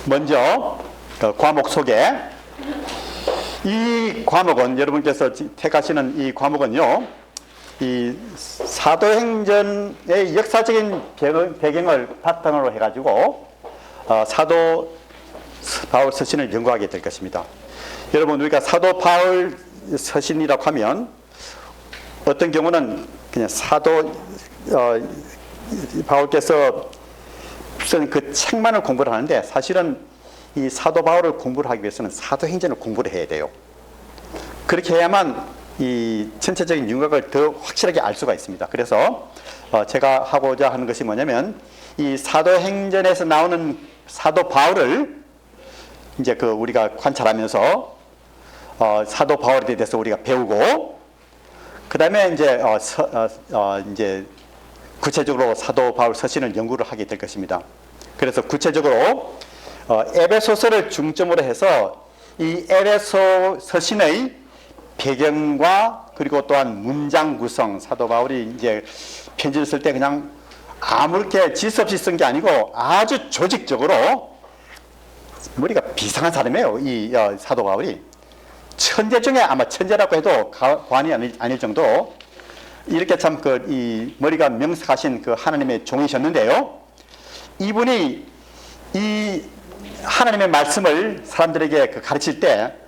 먼저 과목 소개. 이 과목은 여러분께서 택하시는 이 과목은요, 이 사도행전의 역사적인 배경을 바탕으로 해가지고 사도 바울 서신을 연구하게 될 것입니다. 여러분, 우리가 사도 바울 서신이라고 하면 어떤 경우는 그냥 사도 바울께서 쓴 그 책만을 공부를 하는데, 사실은 이 사도 바울을 공부를 하기 위해서는 사도행전을 공부를 해야 돼요. 그렇게 해야만 이 전체적인 윤곽을 더 확실하게 알 수가 있습니다. 그래서 제가 하고자 하는 것이 뭐냐면, 이 사도행전에서 나오는 사도 바울을 이제 우리가 관찰하면서 사도 바울에 대해서 우리가 배우고, 그 다음에 이제 구체적으로 사도 바울 서신을 연구를 하게 될 것입니다. 그래서 구체적으로 에베소서를 중점으로 해서 이 에베소 서신의 배경과, 그리고 또한 문장 구성, 사도 바울이 이제 편지를 쓸 때 그냥 아무렇게 질 없이 쓴 게 아니고 아주 조직적으로, 머리가 비상한 사람이에요. 이 사도 바울이 천재 중에 아마 천재라고 해도 과언이 아닐 정도, 이렇게 참 이 머리가 명석하신 그 하나님의 종이셨는데요, 이분이 이 하나님의 말씀을 사람들에게 가르칠 때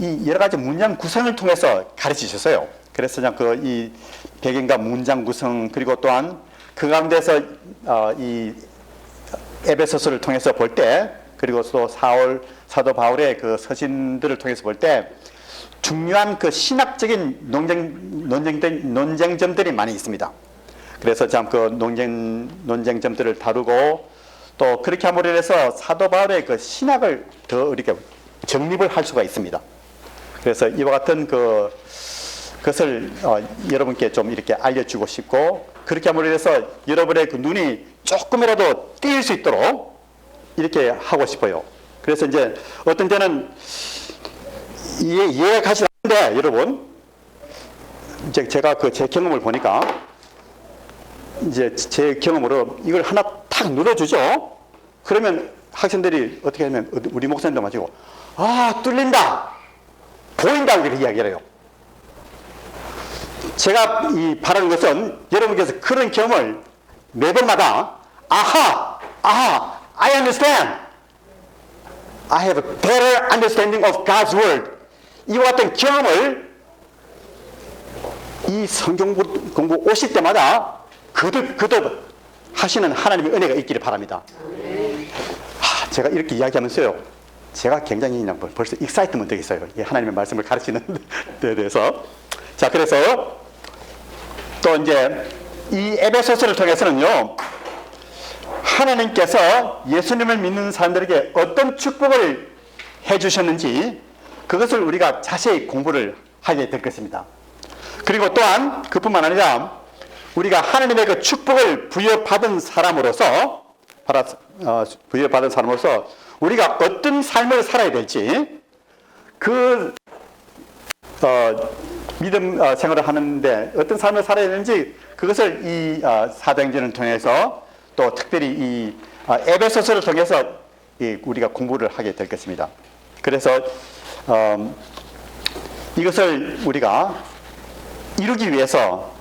이 여러 가지 문장 구성을 통해서 가르치셨어요. 그래서 그냥 이 배경과 문장 구성, 그리고 또한 그 가운데서 이 에베소서를 통해서 볼 때, 그리고 또 사도 바울의 그 서신들을 통해서 볼 때 중요한 그 신학적인 논쟁점들이 많이 있습니다. 그래서 참 논쟁점들을 다루고, 또 그렇게 함으로 해서 사도 바울의 그 신학을 더 이렇게 정립을 할 수가 있습니다. 그래서 이와 같은 그것을 여러분께 좀 이렇게 알려주고 싶고, 그렇게 함으로 해서 여러분의 그 눈이 조금이라도 띄일 수 있도록 이렇게 하고 싶어요. 그래서 이제 어떤 때는 이해가 가지 않는데, 여러분, 이제 제가 제 경험을 보니까, 이제 제 경험으로 이걸 하나 탁 눌러주죠. 그러면 학생들이 어떻게 하면 우리 목사님도 마치고, 뚫린다, 보인다, 이렇게 이야기를 해요. 제가 바라는 것은 여러분께서 그런 경험을 매번마다 I understand, I have a better understanding of God's word, 이와 같은 경험을 이 성경 공부 오실 때마다 거듭 하시는 하나님의 은혜가 있기를 바랍니다. 제가 이렇게 이야기하면서요, 제가 굉장히 벌써 익사이트먼트 되겠어요. 하나님의 말씀을 가르치는 데 대해서. 자, 그래서 또 이제 이 에베소서를 통해서는요, 하나님께서 예수님을 믿는 사람들에게 어떤 축복을 해주셨는지 그것을 우리가 자세히 공부를 하게 될 것입니다. 그리고 또한 그뿐만 아니라 우리가 하나님의 그 축복을 부여받은 사람으로서 우리가 어떤 삶을 살아야 될지, 믿음 생활을 하는데 어떤 삶을 살아야 되는지, 그것을 이 사도행전을 통해서, 또 특별히 이 에베소서를 통해서 우리가 공부를 하게 될 것입니다. 그래서 이것을 우리가 이루기 위해서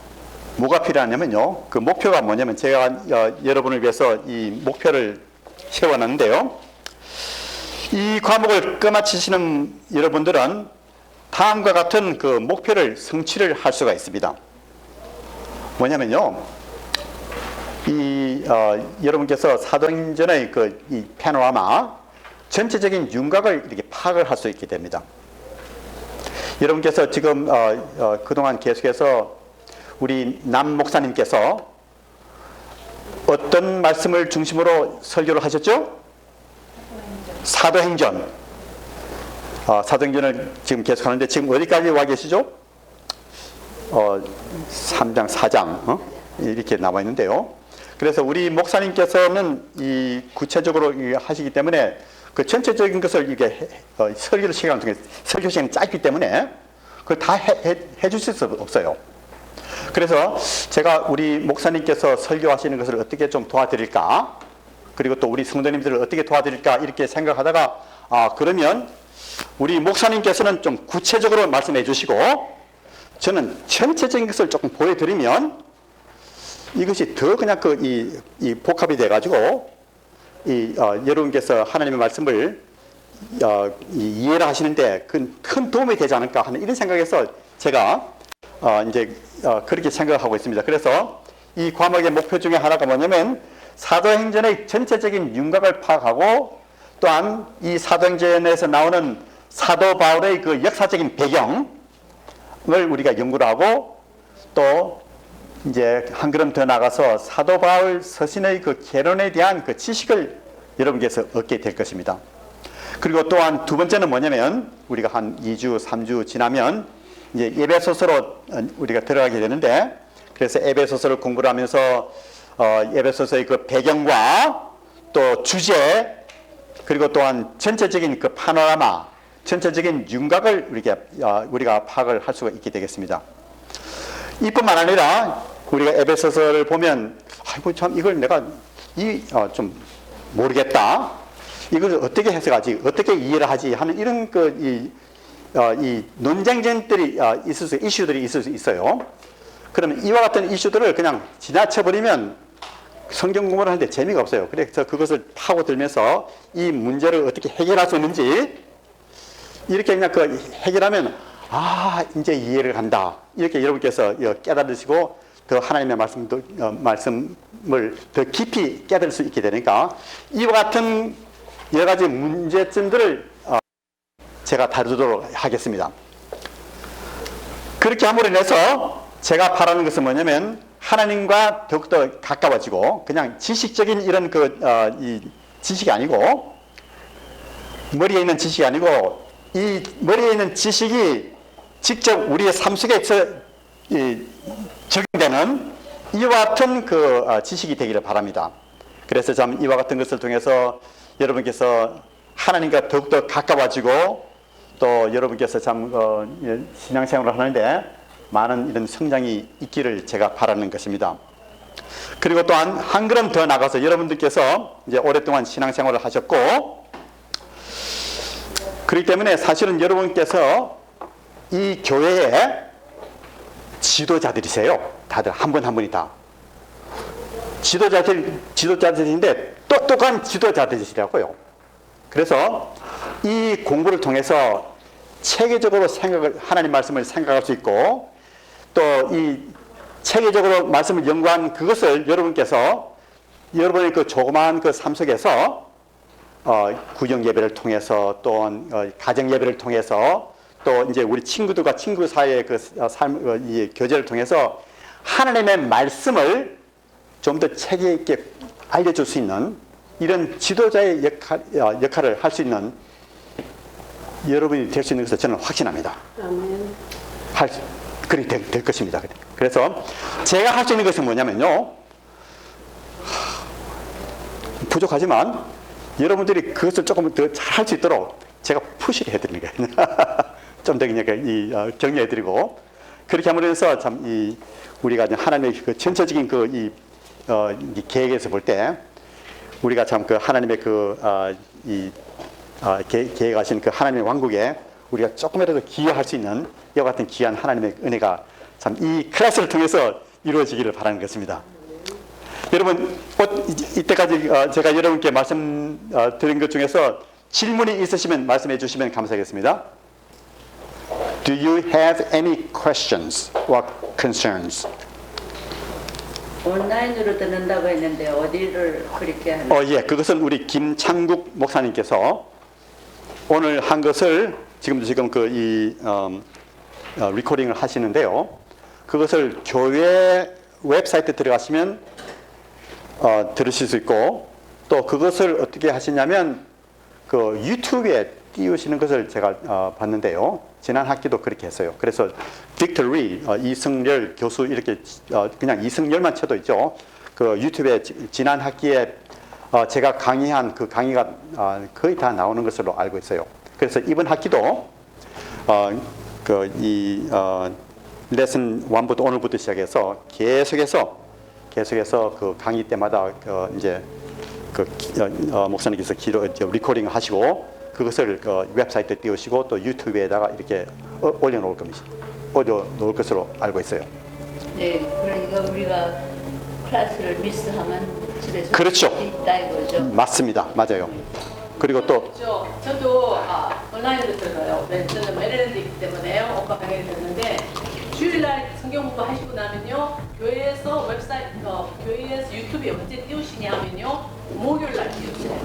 뭐가 필요하냐면요, 그 목표가 뭐냐면, 제가 여러분을 위해서 이 목표를 세워놨는데요, 이 과목을 끝마치시는 여러분들은 다음과 같은 그 목표를 성취를 할 수가 있습니다. 뭐냐면요, 여러분께서 사도행전의 이 패노라마, 전체적인 윤곽을 이렇게 파악을 할 수 있게 됩니다. 여러분께서 지금 그동안 계속해서 우리 남 목사님께서 어떤 말씀을 중심으로 설교를 하셨죠? 사도행전. 사도행전을 지금 계속하는데, 지금 어디까지 와 계시죠? 3장, 4장 이렇게 나와 있는데요. 그래서 우리 목사님께서는 이 구체적으로 하시기 때문에 그 전체적인 것을 이게 설교 시간 중에 설교 시간이 짧기 때문에 그걸 다 해주실 수 없어요. 그래서 제가 우리 목사님께서 설교하시는 것을 어떻게 좀 도와드릴까, 그리고 또 우리 성도님들을 어떻게 도와드릴까 이렇게 생각하다가 그러면 우리 목사님께서는 좀 구체적으로 말씀해 주시고 저는 전체적인 것을 조금 보여드리면 이것이 더 그냥 이 복합이 돼가지고 여러분께서 하나님의 말씀을 이해를 하시는데 큰 도움이 되지 않을까 하는 이런 생각에서 제가 이제 그렇게 생각하고 있습니다. 그래서 이 과목의 목표 중에 하나가 뭐냐면 사도행전의 전체적인 윤곽을 파악하고 또한 이 사도행전에서 나오는 사도 바울의 그 역사적인 배경을 우리가 연구를 하고 또 이제 한 걸음 더 나가서 사도 바울 서신의 그 개론에 대한 그 지식을 여러분께서 얻게 될 것입니다. 그리고 또한 두 번째는 뭐냐면 우리가 한 2주, 3주 지나면 이제 에베소서로 우리가 들어가게 되는데, 그래서 에베소서를 공부를 하면서 에베소서의 그 배경과 또 주제 그리고 또한 전체적인 그 파노라마, 전체적인 윤곽을 우리가 파악을 할 수가 있게 되겠습니다. 이뿐만 아니라 우리가 에베소서를 보면 아이고 참 이걸 내가 좀 모르겠다, 이걸 어떻게 해석하지, 어떻게 이해를 하지 하는 이런 이 논쟁점들이 이슈들이 있을 수 있어요. 그러면 이와 같은 이슈들을 그냥 지나쳐버리면 성경 공부를 하는데 재미가 없어요. 그래서 그것을 파고들면서 이 문제를 어떻게 해결할 수 있는지 이렇게 그냥 해결하면 이제 이해를 간다, 이렇게 여러분께서 깨달으시고 더 하나님의 말씀을 더 깊이 깨달을 수 있게 되니까 이와 같은 여러 가지 문제점들을 제가 다루도록 하겠습니다. 그렇게 함으로 인해서 제가 바라는 것은 뭐냐면 하나님과 더욱더 가까워지고 그냥 지식적인 이런 이 지식이 아니고 머리에 있는 지식이 아니고 이 머리에 있는 지식이 직접 우리의 삶 속에서 적용되는 이와 같은 지식이 되기를 바랍니다. 그래서 참 이와 같은 것을 통해서 여러분께서 하나님과 더욱더 가까워지고 또 여러분께서 참 신앙생활을 하는데 많은 이런 성장이 있기를 제가 바라는 것입니다. 그리고 또한 한 걸음 더 나가서 여러분들께서 이제 오랫동안 신앙생활을 하셨고 그렇기 때문에 사실은 여러분께서 이 교회의 지도자들이세요. 다들 한 분 한 분이 다 지도자들인데 똑똑한 지도자들이시라고요. 그래서 이 공부를 통해서 체계적으로 하나님 말씀을 생각할 수 있고 또 이 체계적으로 말씀을 연구한 그것을 여러분께서 여러분의 그 조그마한 그 삶 속에서 구정 예배를 통해서 또한 가정 예배를 통해서 또 이제 우리 친구들과 친구 사이의 그 이 교제를 통해서 하나님의 말씀을 좀 더 체계 있게 알려줄 수 있는 이런 지도자의 역할을 할 수 있는 여러분이 될 수 있는 것을 저는 확신합니다. 아멘. 그렇게 될 것입니다. 그래서 제가 할 수 있는 것은 뭐냐면요, 부족하지만 여러분들이 그것을 조금 더 잘 할 수 있도록 제가 푸시를 해드리는 거예요. 좀 더 그냥 격려해드리고 그렇게 함으로 해서 참 우리가 하나님의 그 전체적인 이 계획에서 볼 때 우리가 참 하나님의 계획하신 하나님의 왕국에 우리가 조금이라도 기여할 수 있는 이와 같은 귀한 하나님의 은혜가 참 이 클래스를 통해서 이루어지기를 바라는 것입니다. 여러분, 이때까지 제가 여러분께 말씀 드린 것 중에서 질문이 있으시면 말씀해 주시면 감사하겠습니다. Do you have any questions or concerns? 온라인으로 듣는다고 했는데 어디를 그렇게 하는? 예, 그것은 우리 김창국 목사님께서 오늘 한 것을 지금 리코딩을 하시는데요. 그것을 교회 웹사이트에 들어가시면 들으실 수 있고 또 그것을 어떻게 하시냐면 유튜브에 띄우시는 것을 제가 봤는데요. 지난 학기도 그렇게 했어요. 그래서 빅터 리, 이승열 교수 이렇게 그냥 이승열만 쳐도 있죠. 그 유튜브에 지난 학기에 제가 강의한 그 강의가 거의 다 나오는 것으로 알고 있어요. 그래서 이번 학기도 레슨 1부터 오늘부터 시작해서 계속해서 그 강의 때마다 이제 목사님께서 리코딩 하시고 그것을 웹사이트에 띄우시고 또 유튜브에다가 이렇게 올려놓을 것으로 알고 있어요. 네, 그러니까 우리가 클래스를 미스하면 집에서 그렇죠. 있다 이거죠. 맞습니다. 맞아요. 그리고 또 그렇죠. 저도 온라인으로 들어요. 네, 저는 메릴랜드에 있기 때문에 오빠 강의를 듣는데 주일날 성경 공부 하시고 나면요 교회에서 교회에서 유튜브에 언제 띄우시냐 하면요 목요일날 띄우세요.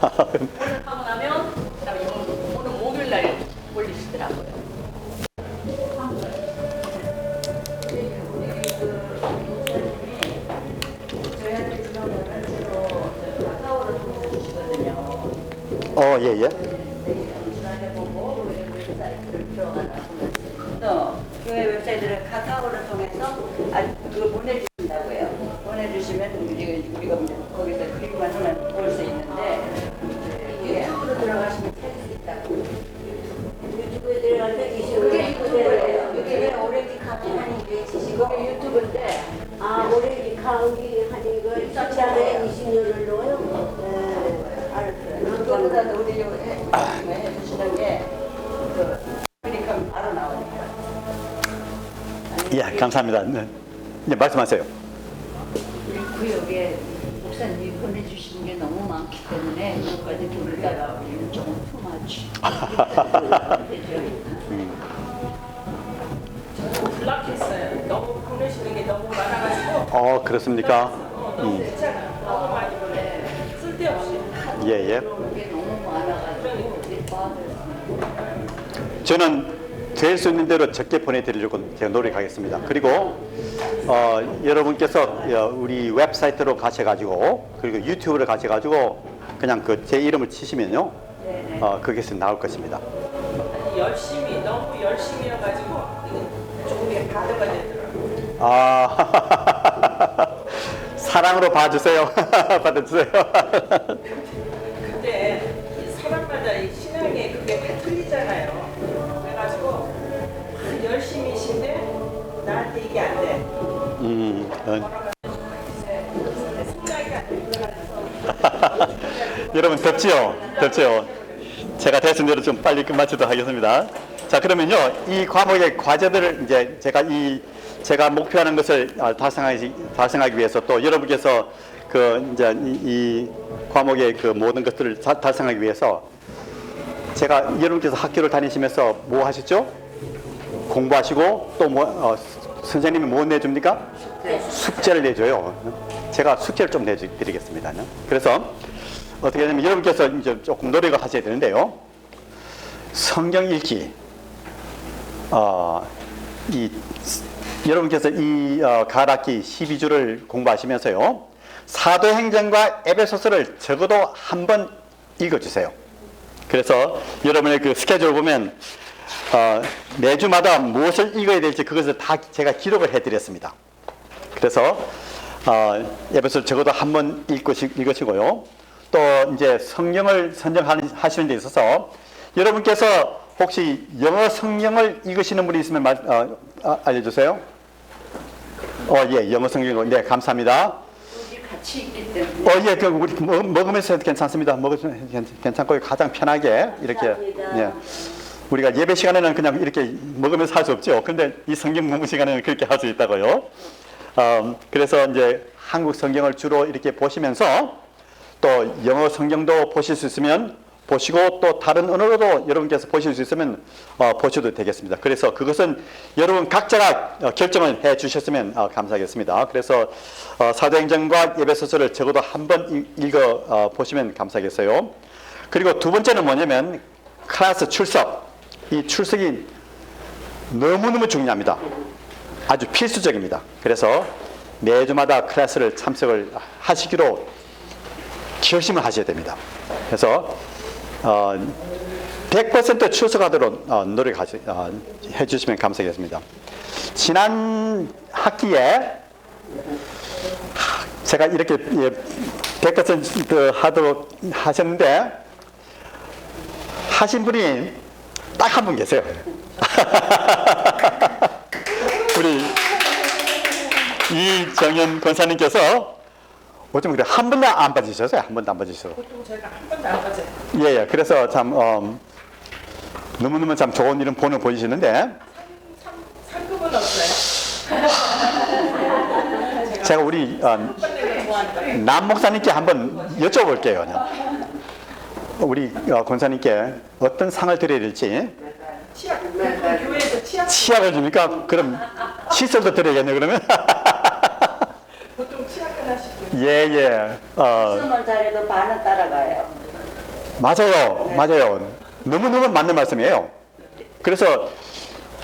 오늘 하고 나면 그다음에 오늘 목요일날 올리시더라고요. 저희한테 들어오면 주로 카카오로 통해주시거든요. 예. 전화해 보고 웹사이트를 들어가서 교회 웹사이트를 카카오를 통해서 그거 보내주신다고 해요. 보내주시면 우리가 거기서 클릭만 하면 볼 수 있는데 유튜브로 들어가시면 찾을 수 있다고. 유튜브에 들어갈 때 그게 유튜브예요. 이게 왜 오렌지 카피 하는 게 지시고 유튜브인데 오렌지 카운티 하는 걸 숫자에 20년을 넣어요? 네, 알았어요. 그거보다도 우리 해주시는 게그 클릭하면 바로 나오니까. 예, 감사합니다. 네, 말씀하세요. 우리 구역에 목사님이 보내주시는 게 너무 많기 때문에 그것까지 부르다가 우리는 조금 투마치. 저도 블락했어요. 너무 보내시는 게 너무 많아가지고. 그렇습니까? 너무 괜찮아요. 너무 많이 보내. 쓸데없이. 예. 그게 너무 많아가지고 저는 될 수 있는 대로 적게 보내드리려고 제가 노력하겠습니다. 그리고 여러분께서 우리 웹사이트로 가셔가지고 그리고 유튜브를 가셔가지고 그냥 제 이름을 치시면요, 거기서 나올 것입니다. 너무 열심히 해가지고 조금이 바드가 되더라고요. 사랑으로 봐주세요. 받아주세요. 근데 이 사람마다 이 신앙의 그게 다 틀리잖아요. 그래가지고 열심히신데 나한테 이게 안 돼. 생각이 안 돼. 여러분 덥지요? 제가 대신 대로 좀 빨리 끝마치도록 하겠습니다. 자, 그러면요, 이 과목의 과제들을 이제 제가 목표하는 것을 달성하기 위해서 또 여러분께서 이제 이 과목의 모든 것들을 달성하기 위해서 제가 여러분께서 학교를 다니시면서 뭐 하셨죠? 공부하시고 또 선생님이 뭐 내줍니까? 숙제를 내줘요. 제가 숙제를 좀 내드리겠습니다. 그래서 어떻게 하냐면 여러분께서 이제 조금 노력을 하셔야 되는데요. 성경 읽기. 여러분께서 이 가락기 12주를 공부하시면서요, 사도행전과 에베소서를 적어도 한 번 읽어주세요. 그래서 여러분의 그 스케줄 보면 매주마다 무엇을 읽어야 될지 그것을 다 제가 기록을 해드렸습니다. 그래서 에베소서 적어도 한 번 읽으시고요. 또 이제 성경을 선정하시는 데 있어서 여러분께서 혹시 영어 성경을 읽으시는 분이 있으면 알려주세요. 예, 영어 성경. 네, 감사합니다. 우리 같이 있기 때문에. 예, 우리 먹으면서 해도 괜찮습니다. 먹으면서 괜찮고 가장 편하게 이렇게. 예. 우리가 예배 시간에는 그냥 이렇게 먹으면서 할 수 없죠. 근데 이 성경 공부 시간에는 그렇게 할 수 있다고요. 그래서 이제 한국 성경을 주로 이렇게 보시면서 또 영어 성경도 보실 수 있으면 보시고 또 다른 언어로도 여러분께서 보실 수 있으면 보셔도 되겠습니다. 그래서 그것은 여러분 각자가 결정을 해 주셨으면 감사하겠습니다. 그래서 사도행전과 에베소서를 적어도 한 번 읽어 보시면 감사하겠어요. 그리고 두 번째는 뭐냐면 클래스 출석. 이 출석이 너무너무 중요합니다. 아주 필수적입니다. 그래서 매주마다 클래스를 참석을 하시기로 결심을 하셔야 됩니다. 그래서 100% 출석하도록 노력해 주시면 감사하겠습니다. 지난 학기에 제가 이렇게 100% 하도록 하셨는데 하신 분이 딱 한 분 계세요. 우리 이정현 권사님께서 어쩜 그래 한 번도 안 빠지셨어요? 한 번도 안 빠지셔서. 보통 저희가 한 번도 안 빠져요. 예. 그래서 참 너무너무 참 좋은 이런 본을 보이시는데 상급은 없어요. 제가 우리 좋아하니까. 남 목사님께 한번 여쭤볼게요. 그냥. 우리 권사님께 어떤 상을 드려야 될지. 치약, 교회에서 치약을 줍니까? 그럼 시설도 드려야겠네 그러면. 보통 치약 하나씩. 예. 시험을 잘해도 반은 따라가요. 맞아요. 너무너무 맞는 말씀이에요. 그래서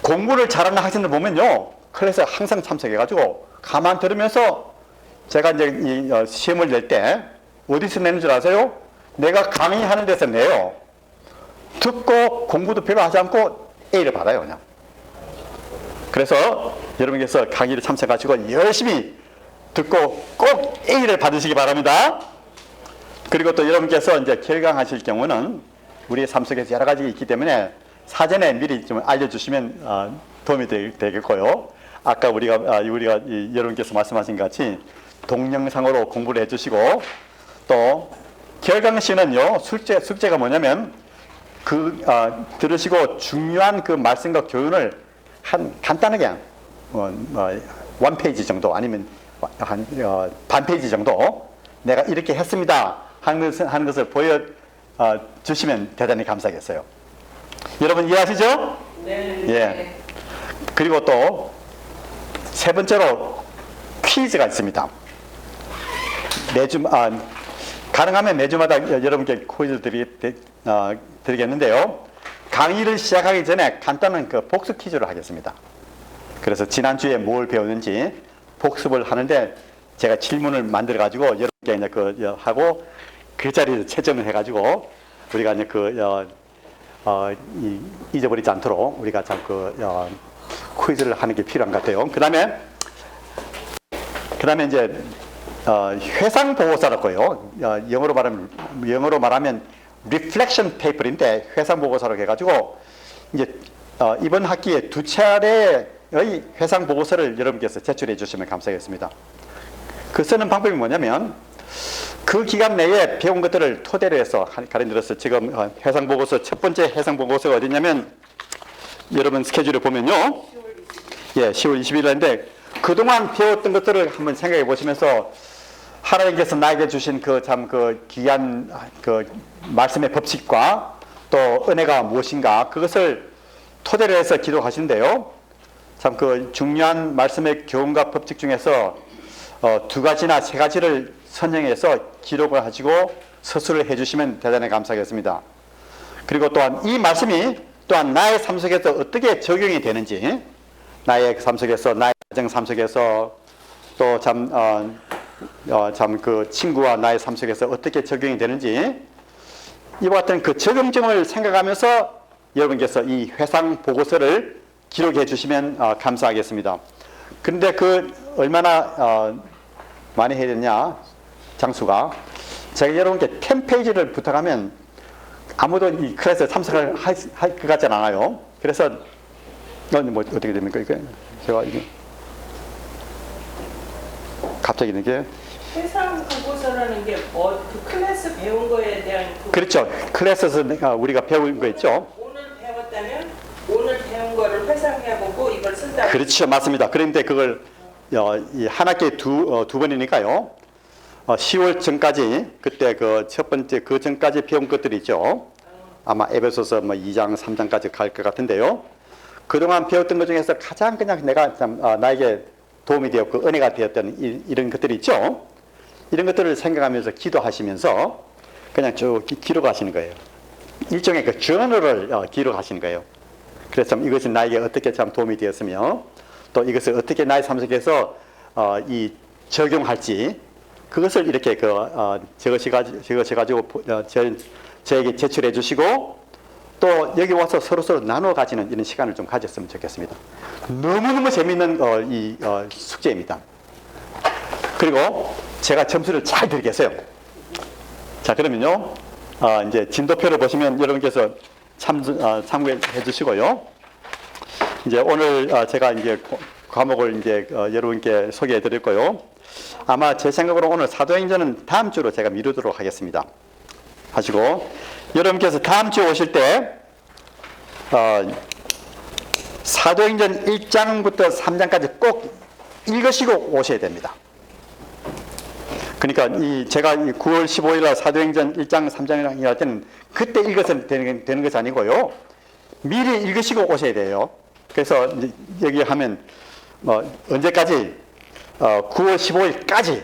공부를 잘하는 학생들 보면요, 클래스에 항상 참석해가지고 가만 들으면서 제가 이제 이 시험을 낼 때 어디서 내는 줄 아세요? 내가 강의하는 데서 내요. 듣고 공부도 별로 하지 않고 A를 받아요, 그냥. 그래서 여러분께서 강의를 참석하시고 열심히 듣고 꼭 A를 받으시기 바랍니다. 그리고 또 여러분께서 이제 결강하실 경우는 우리의 삶 속에서 여러 가지가 있기 때문에 사전에 미리 좀 알려주시면 도움이 되겠고요. 아까 우리가 여러분께서 말씀하신 것 같이 동영상으로 공부를 해주시고 또 결강 시는요 숙제가 뭐냐면 들으시고 중요한 그 말씀과 교훈을 간단하게 원 페이지 정도 아니면 반 페이지 정도 내가 이렇게 했습니다 하는 것을 보여 주시면 대단히 감사하겠어요. 여러분 이해하시죠? 네. 예. 그리고 또 세 번째로 퀴즈가 있습니다. 가능하면 매주마다 여러분께 퀴즈를 드리겠는데요. 강의를 시작하기 전에 간단한 그 복습 퀴즈를 하겠습니다. 그래서 지난주에 뭘 배웠는지 복습을 하는데 제가 질문을 만들어 가지고 여러분께 이제 하고 그 자리에서 채점을 해 가지고 우리가 이제 잊어버리지 않도록 우리가 참 퀴즈를 하는 게 필요한 것 같아요. 그다음에 이제 회상 보고서라고요. 영어로 말하면 reflection paper인데 회상 보고서라고 해가지고 이제 이번 학기에 2차례의 회상 보고서를 여러분께서 제출해 주시면 감사하겠습니다. 그 쓰는 방법이 뭐냐면 그 기간 내에 배운 것들을 토대로 해서 가령 들어서 지금 회상 보고서 첫 번째 회상 보고서가 어디냐면 여러분 스케줄을 보면요. 예, 10월 20일인데 그동안 배웠던 것들을 한번 생각해 보시면서 하나님께서 나에게 주신 그 귀한 말씀의 법칙과 또 은혜가 무엇인가 그것을 토대로 해서 기도하시는데요. 참 중요한 말씀의 교훈과 법칙 중에서 2가지나 3가지를 선정해서 기록을 하시고 서술을 해주시면 대단히 감사하겠습니다. 그리고 또한 이 말씀이 또한 나의 삶 속에서 어떻게 적용이 되는지 나의 삶 속에서 나의 가정 삶 속에서 또 그 친구와 나의 삶 속에서 어떻게 적용이 되는지 이와 같은 그 적용점을 생각하면서 여러분께서 이 회상 보고서를 기록해 주시면 감사하겠습니다. 그런데 얼마나 많이 해야 되냐 장수가 제가 여러분께 10페이지를 부탁하면 아무도 이 클래스에 참석을 할 것 같지 않아요. 그래서 뭐 어떻게 됩니까? 제가 이게 갑자기 이게 회상 보고서라는 게 그 클래스 배운 거에 대한 그렇죠. 클래스에서 우리가 배운 거 있죠. 오늘 배웠다면 오늘 배운 거를 회상해보고 이걸 쓴다. 그렇죠, 맞습니다. 그런데 그걸 한 학기에 두 번이니까요. 10월 전까지 그때 첫 번째 그 전까지 배운 것들이 있죠. 아마 에베소서 2장, 3장까지 갈 것 같은데요. 그동안 배웠던 것 중에서 가장 그냥 내가 나에게 도움이 되었고 은혜가 되었던 이런 것들이 있죠. 이런 것들을 생각하면서 기도하시면서 그냥 쭉 기록하시는 거예요. 일종의 저널을 기록하시는 거예요. 그래서 참 이것이 나에게 어떻게 참 도움이 되었으며 또 이것을 어떻게 나의 삶 속에서 적용할지 그것을 이렇게 적으셔가지고 저에게 제출해 주시고 또 여기 와서 서로 나누어 가지는 이런 시간을 좀 가졌으면 좋겠습니다. 너무너무 재미있는 숙제입니다. 그리고 제가 점수를 잘 드리겠어요. 자, 그러면요. 이제 진도표를 보시면 여러분께서 참고해 주시고요. 이제 오늘 제가 이제 과목을 이제 여러분께 소개해 드릴 거요. 아마 제 생각으로 오늘 사도행전은 다음 주로 제가 미루도록 하겠습니다. 하시고 여러분께서 다음 주에 오실 때 사도행전 1장부터 3장까지 꼭 읽으시고 오셔야 됩니다. 그러니까 제가 9월 15일 날 사도행전 1장 3장이라 할 때는 그때 읽어서 되는 것이 아니고요. 미리 읽으시고 오셔야 돼요. 그래서 여기 하면 언제까지 9월 15일까지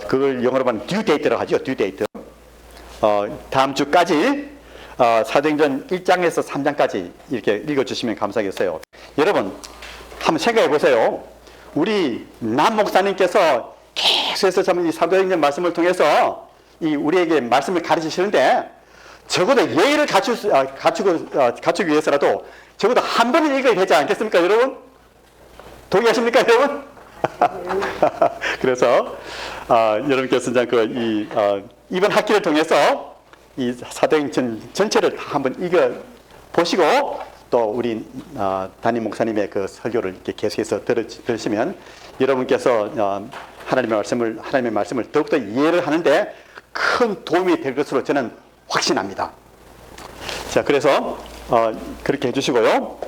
그걸 영어로 말하면 due date라고 하죠. due date. 다음 주까지 사도행전 1장에서 3장까지 이렇게 읽어주시면 감사하겠어요. 여러분 한번 생각해 보세요. 우리 남 목사님께서 계속해서 참 이 사도행전 말씀을 통해서 우리에게 말씀을 가르치시는데 적어도 예의를 갖추기 위해서라도 적어도 한 번은 읽어야 되지 않겠습니까, 여러분? 동의하십니까, 여러분? 그래서 여러분께서 이번 학기를 통해서 이 사도행전 전체를 한번 읽어 보시고 또 우리 담임 목사님의 그 설교를 이렇게 계속해서 들으시면 여러분께서 하나님의 말씀을 더욱더 이해를 하는데 큰 도움이 될 것으로 저는 확신합니다. 자, 그래서 그렇게 해주시고요.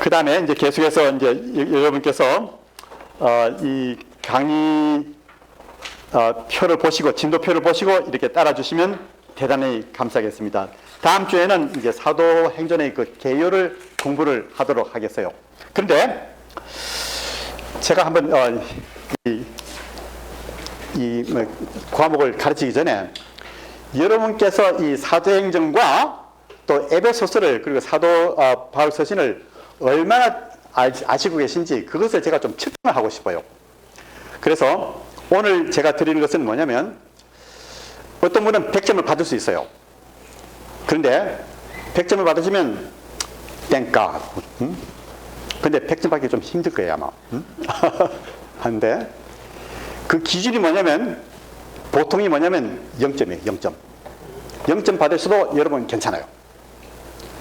그 다음에 이제 계속해서 이제 여러분께서 이 강의 표를 보시고 진도표를 보시고 이렇게 따라주시면 대단히 감사하겠습니다. 다음 주에는 이제 사도행전의 그 개요를 공부를 하도록 하겠어요. 그런데 제가 한번 이 과목을 가르치기 전에 여러분께서 이 사도행전과 또 에베소서를 그리고 사도 바울 서신을 얼마나 아시고 계신지 그것을 제가 좀 측정을 하고 싶어요. 그래서 오늘 제가 드리는 것은 뭐냐면 어떤 분은 100점을 받을 수 있어요. 그런데 100점을 받으시면 땡까. 근데 100점 받기 좀 힘들 거예요, 아마. 한데 그 기준이 뭐냐면 보통이 뭐냐면 0점이에요. 0점. 0점 받으셔도 여러분 괜찮아요.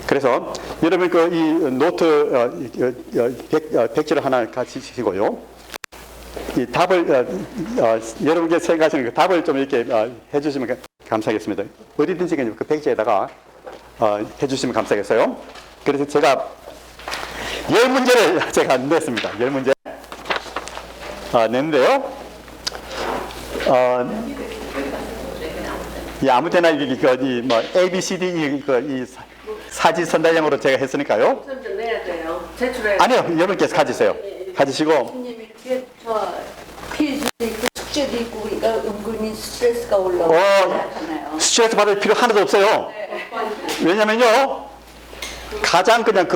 그래서 여러분 그 이 노트 백지를 하나 가지시고요. 이 답을 여러분께 생각하시는 그 답을 좀 이렇게 해주시면 감사하겠습니다. 어디든지 그냥 그 백지에다가 해주시면 감사하겠어요. 그래서 제가 10문제를 제가 냈습니다. 10문제 냈는데요. 아무 때나 A, B, C, D 이 사지 선달형으로 제가 했으니까요. 우선 좀 내야 돼요. 제출해. 아니요, 여러분께서 가지세요. 가지시고. 교수님 이렇게 저 퀴즈도 있고 숙제도 있고 그러니까 은근히 스트레스가 올라오고 하잖아요. 스트레스 받을 필요 하나도 없어요. 왜냐면요, 가장 그냥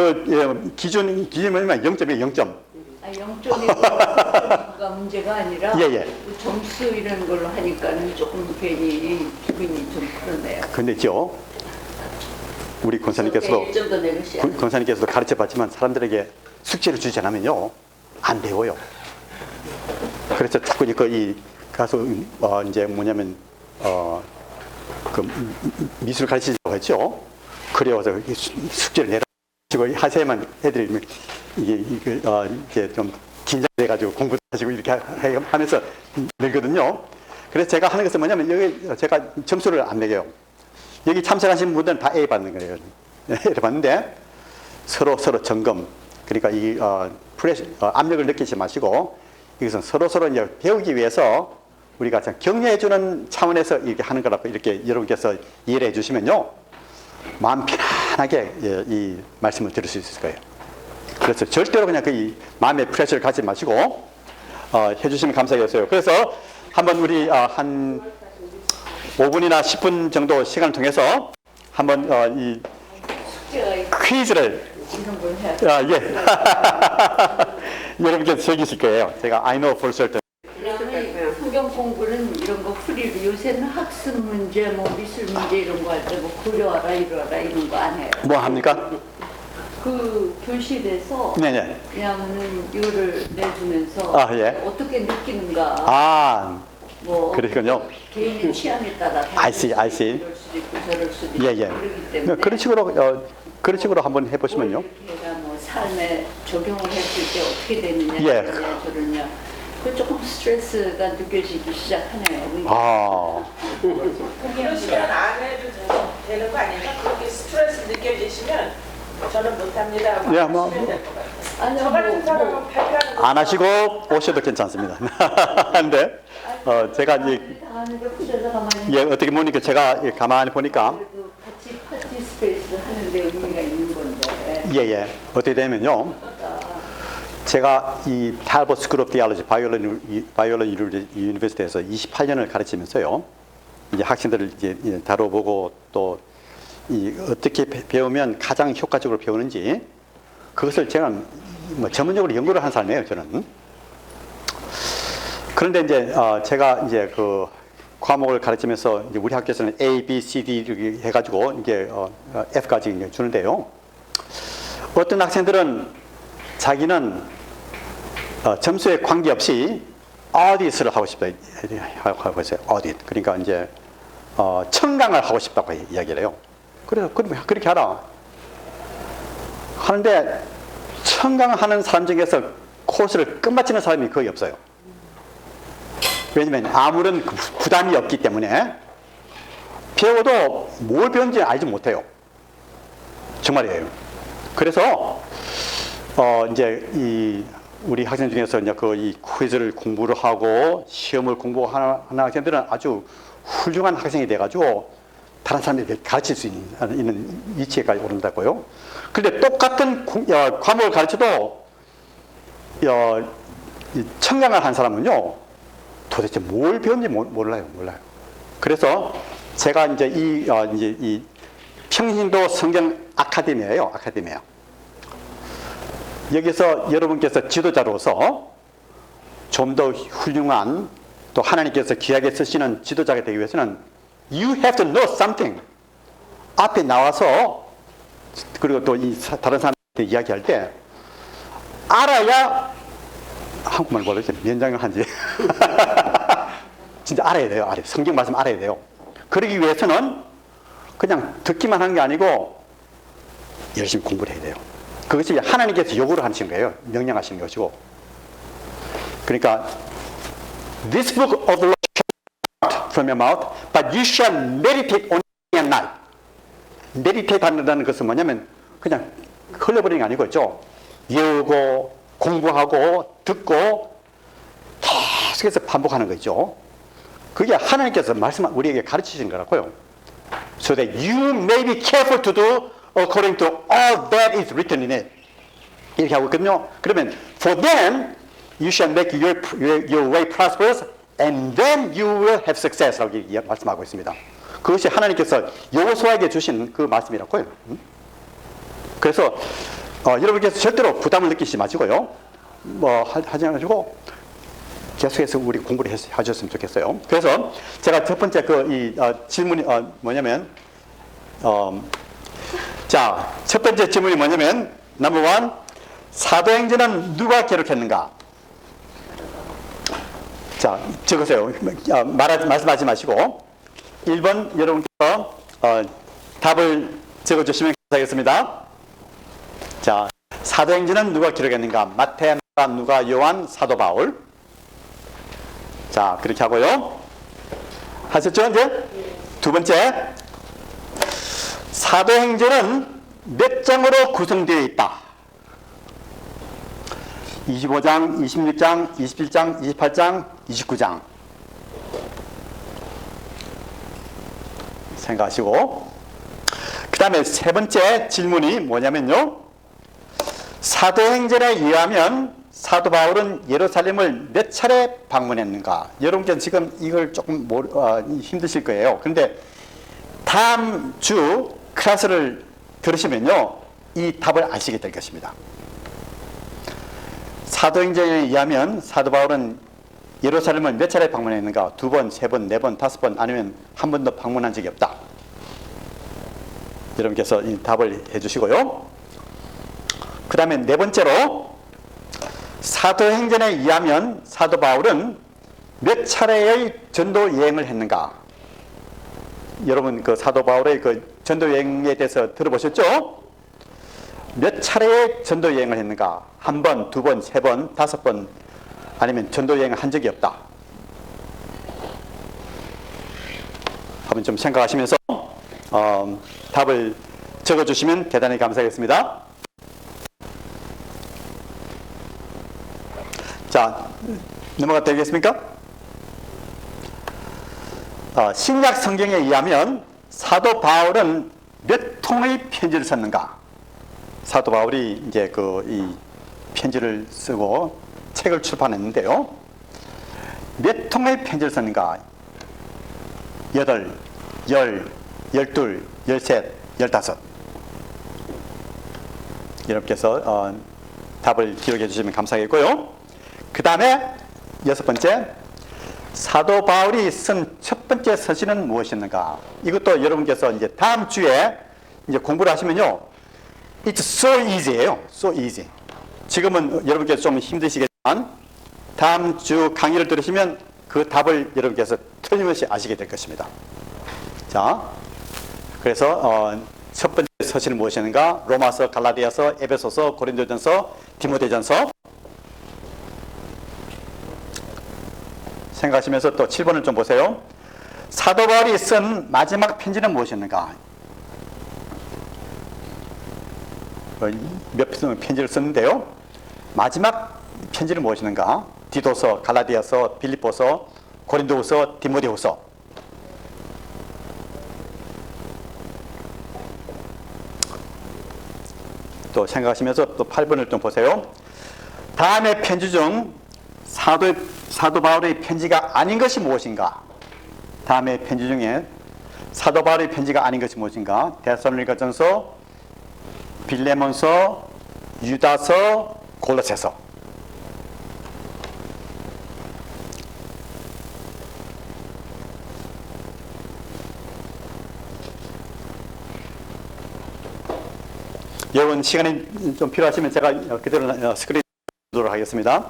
기준이 뭐냐면 0점이에요, 0점. 0점이 문제가 아니라 예. 그 점수 이런 걸로 하니까는 조금 괜히 기분이 좀 그러네요. 근데죠, 우리 권사님께서도 1점도 내것이야. 권사님께서도 가르쳐 봤지만 사람들에게 숙제를 주지 않으면요 안 배워요. 그래서 자꾸 이 가서 이제 뭐냐면 그 미술 가르치려고 했죠. 그래서 숙제를 내라고 하셔야만 애들이 이게 좀 긴장돼가지고 공부 하시고 이렇게 하면서 늘거든요. 그래서 제가 하는 것은 뭐냐면 여기 제가 점수를 안 매겨요. 여기 참석하신 분들은 다 A 받는 거예요. A를 받는데 서로 점검. 그러니까 이 압력을 느끼지 마시고 이것은 서로 이제 배우기 위해서 우리가 격려해주는 차원에서 이렇게 하는 거라고 이렇게 여러분께서 이해를 해주시면요 마음 편안하게 이 말씀을 들을 수 있을 거예요. 그래서 절대로 그냥 그 마음의 프레셔를 갖지 마시고 해주시면 감사하겠어요. 그래서 한번 우리 한 5분이나 10분 정도 시간을 통해서 한번 이 퀴즈를 예. 여러분께서 즐기실 거예요. 제가 I know for certain. 성경 공부는 이런 거 풀이로 요새는 학습 문제, 뭐 미술 문제 이런 거 할 때 뭐 그려와라 이러라 이런 거 안 해요. 뭐 합니까? 그 교실에서 네네. 그냥은 이거를 내주면서 아, 예. 어떻게 느끼는가 아, 뭐 그러시군요. 개인의 취향에 따라 I see, I see. 이럴 수도 있고 저럴 수도 예, 있고 예. 그렇기 때문에 그런 식으로 한번 해보시면요. 걔가 뭐 삶에 적용을 했을 때 어떻게 되느냐 예. 저러냐 저러냐 그 조금 스트레스가 느껴지기 시작하네요. 아, 그러시면 안 해도 되는 거 아니에요? 그렇게 스트레스 느껴지시면 저는 못합니다. 예, 뭐, 하시면 될 것 같아요. 아니요, 저 같은 뭐, 사람은 발표하는 거 안 하시고 오셔도 괜찮습니다. 근데 제가 이제 당하는 걸 혼자서 가만히 예, 어떻게 보니까 제가 가만히 보니까 그래도 같이 파티스페이스 하는데 의미가 있는 건데 예예 어떻게 되면요. 제가 이 탈버 스쿨 오브 디알로지 바이올린 유니버시티에서 28년을 가르치면서요. 이제 학생들을 이제 다뤄보고 또 어떻게 배우면 가장 효과적으로 배우는지 그것을 제가 뭐 전문적으로 연구를 한 사람이에요, 저는. 그런데 이제 제가 이제 그 과목을 가르치면서 이제 우리 학교에서는 A, B, C, D 이렇게 해가지고 이게 F까지 이제 주는데요. 어떤 학생들은 자기는 점수에 관계없이 어디스를 하고 싶다 하고 있어요. 어디. 그러니까 이제 청강을 하고 싶다고 이야기를 해요. 그래서 그렇게 하라. 하는데 청강하는 사람 중에서 코스를 끝마치는 사람이 거의 없어요. 왜냐면 아무런 부담이 없기 때문에 배워도 뭘 배운지 알지 못해요. 정말이에요. 그래서 이제 우리 학생 중에서 이제 이 퀴즈를 공부를 하고 시험을 공부하는 학생들은 아주 훌륭한 학생이 돼가지고 다른 사람들에게 가르칠 수 있는 위치에까지 오른다고요. 그런데 똑같은 과목을 가르쳐도 청강을 한 사람은요 도대체 뭘 배운지 몰라요. 그래서 제가 이제 이 평신도 성경 아카데미예요. 여기서 여러분께서 지도자로서 좀 더 훌륭한 또 하나님께서 귀하게 쓰시는 지도자가 되기 위해서는 you have to know something. 앞에 나와서 그리고 또 다른 사람한테 이야기할 때 알아야 한국말 모르겠어요. 면장을 한지 진짜 알아야 돼요. 성경 말씀 알아야 돼요. 그러기 위해서는 그냥 듣기만 하는 게 아니고 열심히 공부를 해야 돼요. 그것이 하나님께서 요구를 하시는 거예요. 명령하시는 것이고. 그러니까 This book of the Lord shall not from your mouth, but you shall meditate on it at night. meditate 한다는 것은 뭐냐면 그냥 흘려버리는 게 아니고 있죠. 외우고 공부하고 듣고 계속해서 반복하는 거죠. 그게 하나님께서 우리에게 가르치신 거라고요. So that you may be careful to do according to all that is written in it. 이렇게 하고 있거든요. 그러면 for then you shall make your way prosperous and then you will have success 라고 말씀하고 있습니다. 그것이 하나님께서 여호수아에게 주신 그 말씀이라고요. 그래서 여러분께서 절대로 부담을 느끼지 마시고요. 하지 마시고 계속해서 우리 공부를 하셨으면 좋겠어요. 그래서 제가 첫 번째 질문이 뭐냐면 자, 첫 번째 질문이 뭐냐면 넘버 1 사도행전은 누가 기록했는가? 자, 적으세요. 말씀하지 마시고 1번 여러분께서 답을 적어주시면 감사하겠습니다. 자, 사도행전은 누가 기록했는가? 마태, 마가, 누가, 요한, 사도 바울. 자, 그렇게 하고요. 하셨죠, 이제? 두 번째, 사도행전은 몇 장으로 구성되어 있다? 25장, 26장, 27장, 28장, 29장. 생각하시고. 그 다음에 세 번째 질문이 뭐냐면요. 사도행전에 의하면 사도 바울은 예루살렘을 몇 차례 방문했는가? 여러분께서 지금 이걸 조금 힘드실 거예요. 그런데 다음 주 클래스를 들으시면요. 이 답을 아시게 될 것입니다. 사도행전에 의하면 사도 바울은 예루살렘을 몇 차례 방문했는가? 2번, 3번, 4번, 5번 아니면 한 번도 방문한 적이 없다. 여러분께서 이 답을 해주시고요. 그 다음에 네 번째로 사도행전에 의하면 사도 바울은 몇 차례의 전도 여행을 했는가? 여러분 그 사도 바울의 그 전도 여행에 대해서 들어보셨죠? 몇 차례의 전도 여행을 했는가? 한 번, 두 번, 세 번, 다섯 번 아니면 전도 여행을 한 적이 없다. 한번 좀 생각하시면서 답을 적어주시면 대단히 감사하겠습니다. 자, 넘어가도 되겠습니까? 신약 성경에 의하면 사도 바울은 몇 통의 편지를 썼는가? 사도 바울이 이제 이 편지를 쓰고 책을 출판했는데요. 몇 통의 편지를 썼는가? 8, 10, 12, 13, 15. 여러분께서 답을 기록해 주시면 감사하겠고요. 그 다음에 여섯 번째, 사도 바울이 쓴 첫 번째 서신은 무엇이었는가? 이것도 여러분께서 이제 다음 주에 이제 공부를 하시면요, it's so easy예요. so easy. 지금은 여러분께서 좀 힘드시겠지만 다음 주 강의를 들으시면 그 답을 여러분께서 틀림없이 아시게 될 것입니다. 자, 그래서 첫 번째 서신은 무엇이었는가? 로마서, 갈라디아서, 에베소서, 고린도전서, 디모데전서. 생각하시면서 또 7번을 좀 보세요. 사도 바울이 쓴 마지막 편지는 무엇이었는가? 몇 편지를 썼는데요. 마지막 편지는 무엇이었는가? 디도서, 갈라디아서, 빌립보서, 고린도후서, 디모데후서. 또 생각하시면서 또 8번을 좀 보세요. 다음의 편지 중 사도 바울의 편지가 아닌 것이 무엇인가? 다음의 편지 중에 사도 바울의 편지가 아닌 것이 무엇인가? 데살로니가전서, 빌레몬서, 유다서, 골로새서. 여러분 시간이 좀 필요하시면 제가 그대로 스크린 보도록 하겠습니다.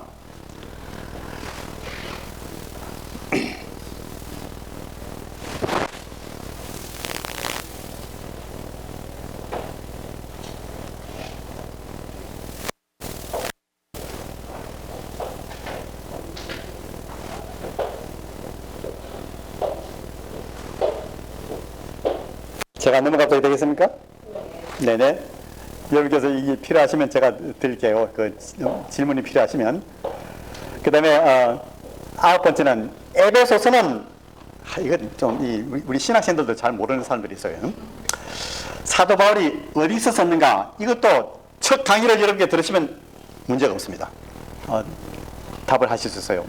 제가 넘어가도 되겠습니까? 네네. 여러분께서 이게 필요하시면 제가 드릴게요. 그 질문이 필요하시면. 그 다음에 아홉 번째는 에베소서는 이건 좀 우리 신학생들도 잘 모르는 사람들이 있어요. 사도 바울이 어디서 썼는가? 이것도 첫 강의를 여러분께 들으시면 문제가 없습니다. 답을 하실 수 있어요.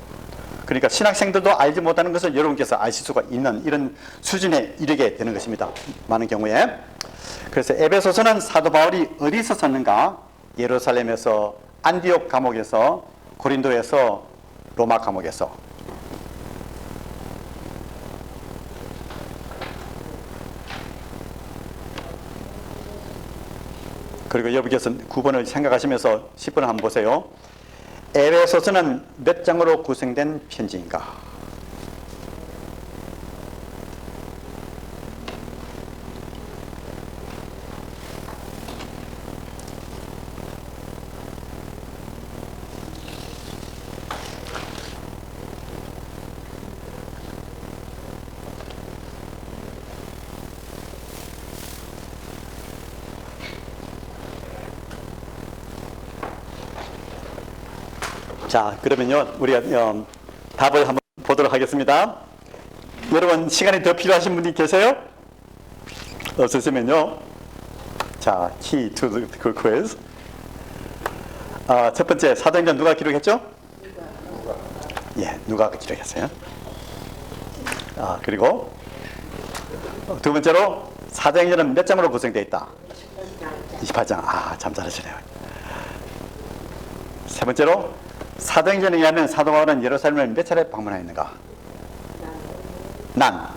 그러니까 신학생들도 알지 못하는 것을 여러분께서 아실 수가 있는 이런 수준에 이르게 되는 것입니다. 많은 경우에. 그래서 에베소서는 사도 바울이 어디서 썼는가? 예루살렘에서, 안디옥 감옥에서, 고린도에서, 로마 감옥에서. 그리고 여러분께서 9번을 생각하시면서 10번을 한번 보세요. 에베소서는 몇 장으로 구성된 편지인가? 자, 그러면요, 우리가 답을 한번 보도록 하겠습니다. 여러분, 시간이 더 필요하신 분이 계세요? 없으시면요. 자, key to the quiz. 첫 번째, 사도행전 누가 기록했죠? 예, 누가 기록했어요? 그리고 두 번째로, 사도행전은 몇 장으로 구성되어 있다? 28장. 참 잘하시네요. 세 번째로, 사도행전에 의하면 사도 바울은 예루살렘을 몇 차례 방문하였는가? 난.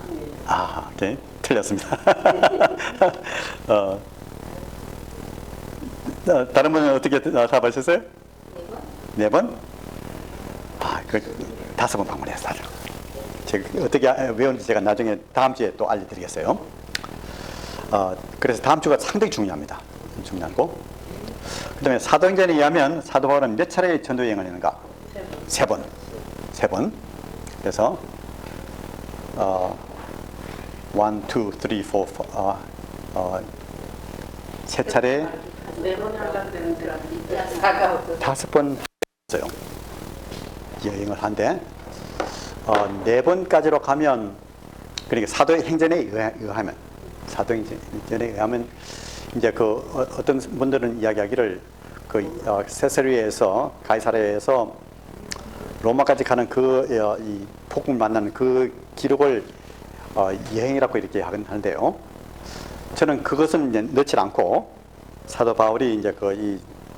오케이. 틀렸습니다. 다른 분은 어떻게 가보셨어요? 네 번? 아, 그 5번 방문했어요. 제가 어떻게 외우는지 제가 나중에 다음 주에 또 알려드리겠어요. 그래서 다음 주가 상당히 중요합니다. 중요하고. 그 다음에 사도행전에 의하면 사도 바울은 몇 차례 전도 여행을 했는가? 3번. 3번. 그래서 1, 2, 3, 4, 3차례, 4번 하려고 되는데 5번 했어요. 여행을 한데 4번까지로 가면, 그러니까 사도행전에 의하면, 사도행전에 의하면 이제 그 어떤 분들은 이야기하기를 그 세사리아에서 가이사랴에서 로마까지 가는 이 폭풍을 만나는 그 기록을 여행이라고 이렇게 하는데요. 저는 그것은 이제 넣지 않고 사도 바울이 이제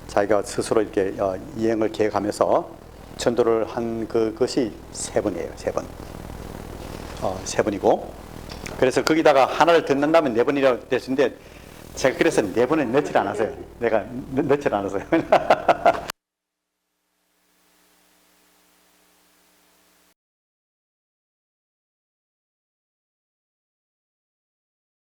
자기가 스스로 이렇게 여행을 계획하면서 전도를 한 그것이 3번이에요. 3번. 3번이고. 그래서 거기다가 하나를 더 넣는다면 4번이라고 됐는데 제가 그래서 4번을 넣지 않았어요. 내가 넣지 않았어요.